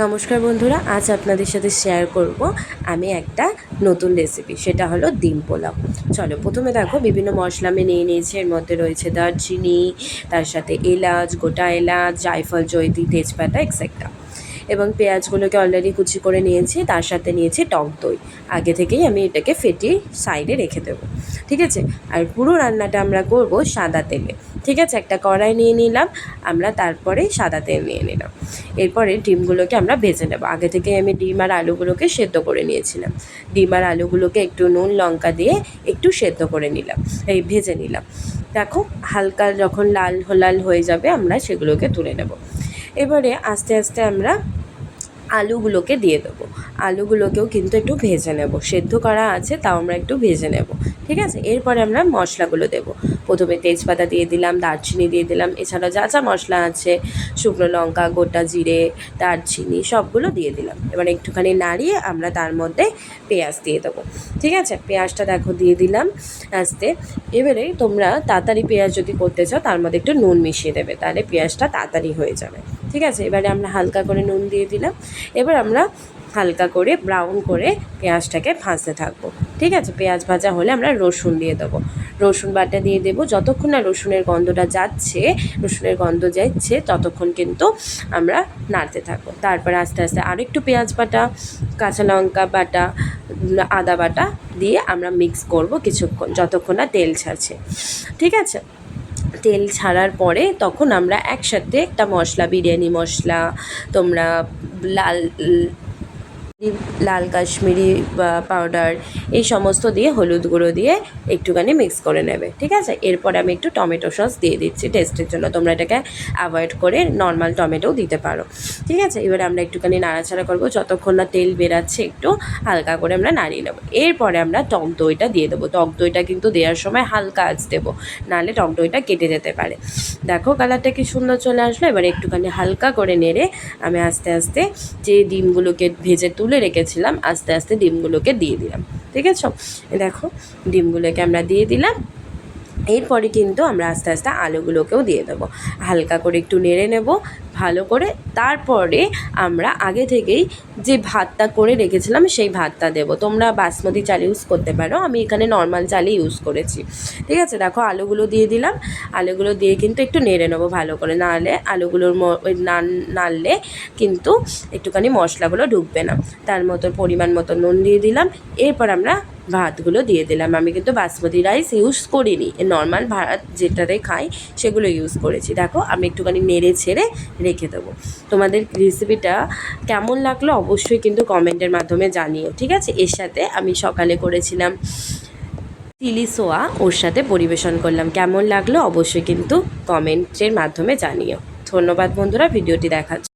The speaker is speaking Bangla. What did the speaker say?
নমস্কার বন্ধুরা, আজ আপনাদের সাথে শেয়ার করব আমি একটা নতুন রেসিপি, সেটা হলো ডিম পোলাও। চলো প্রথমে দেখো বিভিন্ন মশলা আমি নিয়ে নিয়েছি। এর মধ্যে রয়েছে দারচিনি, তার সাথে এলাচ, গোটা এলাচ, জায়ফল, জয়িত্রী, তেজপাতা এক্সেট্রা। এবং পেঁয়াজগুলোকে অলরেডি কুচি করে নিয়েছি, তার সাথে নিয়েছি টক দই। আগে থেকেই আমি এটাকে ফেটিয়ে সাইডে রেখে দেবো, ঠিক আছে। আর পুরো রান্নাটা আমরা করব সাদা তেলে, ঠিক আছে। একটা কড়াই নিয়ে নিলাম আমরা, তারপরে সাদা তেল নিয়ে নিলাম। এরপরে ডিমগুলোকে আমরা ভেজে নেব। আগে থেকে আমি ডিম আর আলুগুলোকে সেদ্ধ করে নিয়েছিলাম। ডিম আর আলুগুলোকে একটু নুন লঙ্কা দিয়ে একটু সেদ্ধ করে নিলাম, এই ভেজে নিলাম। দেখো হালকা যখন লাল লাল হয়ে যাবে আমরা সেগুলোকে তুলে নেব। এবারে আস্তে আস্তে আমরা আলুগুলোকে দিয়ে দেবো। আলুগুলোকেও কিন্তু একটু ভেজে নেব, সেদ্ধ করা আছে তাও আমরা একটু ভেজে নেব, ঠিক আছে। এরপরে আমরা মশলাগুলো দেবো। প্রথমে তেজপাতা দিয়ে দিলাম, দারচিনি দিয়ে দিলাম, এছাড়া যা যা মশলা আছে শুকনো লঙ্কা, গোটা জিরে, দারচিনি সবগুলো দিয়ে দিলাম। এবার একটুখানি নাড়িয়ে আমরা তার মধ্যে পেঁয়াজ দিয়ে দেবো, ঠিক আছে। পেঁয়াজটা দেখো দিয়ে দিলাম আস্তে। এবারে তোমরা তাড়াতাড়ি পেঁয়াজ যদি করতে চাও তার মধ্যে একটু নুন মিশিয়ে দেবে, তাহলে পেঁয়াজটা তাড়াতাড়ি হয়ে যাবে, ঠিক আছে। এবারে আমরা হালকা করে নুন দিয়ে দিলাম। এবার আমরা হালকা করে ব্রাউন করে পেঁয়াজটাকে ভাজতে থাকবো, ঠিক আছে। পেঁয়াজ ভাজা হলে আমরা রসুন দিয়ে দেবো, রসুন বাটা দিয়ে দেবো। যতক্ষণ না রসুনের গন্ধটা যাচ্ছে, রসুনের গন্ধ যাচ্ছে ততক্ষণ কিন্তু আমরা নাড়তে থাকবো। তারপর আস্তে আস্তে আরেকটু পেঁয়াজ বাটা, কাঁচা লঙ্কা বাটা, আদা বাটা দিয়ে আমরা মিক্স করব কিছুক্ষণ, যতক্ষণ না তেল ছাড়ছে, ঠিক আছে। তেল ছাড়ার পরে তখন আমরা একসাথে একটা মশলা, বিরিয়ানি মশলা, তোমরা লাল লাল কাশ্মীরি পাউডার, এই সমস্ত দিয়ে হলুদ গুঁড়ো দিয়ে একটুখানি মিক্স করে নেবে, ঠিক আছে। এরপর আমি একটু টমেটো সস দিয়ে দিচ্ছি টেস্টের জন্য। তোমরা এটাকে অ্যাভয়েড করে নর্মাল টমেটোও দিতে পারো, ঠিক আছে। এবার আমরা একটুখানি নাড়াচাড়া করবো, যতক্ষণ না তেল বেরাচ্ছে একটু হালকা করে আমরা নাড়িয়ে নেবো। এরপরে আমরা টক দইটা দিয়ে দেবো। টক দইটা কিন্তু দেওয়ার সময় হালকা আঁচ দেবো, নাহলে টক দইটা কেটে যেতে পারে। দেখো কালারটা কি সুন্দর চলে আসলো। এবার একটুখানি হালকা করে নেড়ে আমি আস্তে আস্তে যে ডিমগুলোকে ভেজে তুলে রেখেছিলাম আস্তে আস্তে ডিমগুলোকে দিয়ে দিলাম, ঠিক আছে। দেখো ডিমগুলোকে আমরা দিয়ে দিলাম। এরপরে কিন্তু আমরা আস্তে আস্তে আলুগুলোকেও দিয়ে দেবো, হালকা করে একটু নেড়ে নেব ভালো করে। তারপরে আমরা আগে থেকেই যে ভাতটা করে রেখেছিলাম সেই ভাতটা দেবো। তোমরা বাসমতি চাল ইউজ করতে পারো, আমি এখানে নর্মাল চালই ইউজ করেছি, ঠিক আছে। দেখো আলুগুলো দিয়ে দিলাম, আলুগুলো দিয়ে কিন্তু একটু নেড়ে নেবো ভালো করে, নাহলে আলুগুলোর নাড়লে কিন্তু একটুখানি মশলাগুলো ঢুকবে না। তার মতো পরিমাণ মতো নুন দিয়ে দিলাম। এরপর আমরা ভাতগুলো দিয়ে দিলাম। আমি কিন্তু বাসমতি রাইস ইউজ করিনি, নর্মাল ভাত যেটাতে খাই সেগুলো ইউজ করেছি। দেখো আমি একটুখানি নেড়ে ছেড়ে রেখে দেবো। তোমাদের রেসিপিটা কেমন লাগলো অবশ্যই কিন্তু কমেন্টের মাধ্যমে জানিও, ঠিক আছে। এর সাথে আমি সকালে করেছিলাম চিলি সোয়া, ওর সাথে পরিবেশন করলাম। কেমন লাগলো অবশ্যই কিন্তু কমেন্টের মাধ্যমে জানিও। ধন্যবাদ বন্ধুরা ভিডিওটি দেখার জন্য।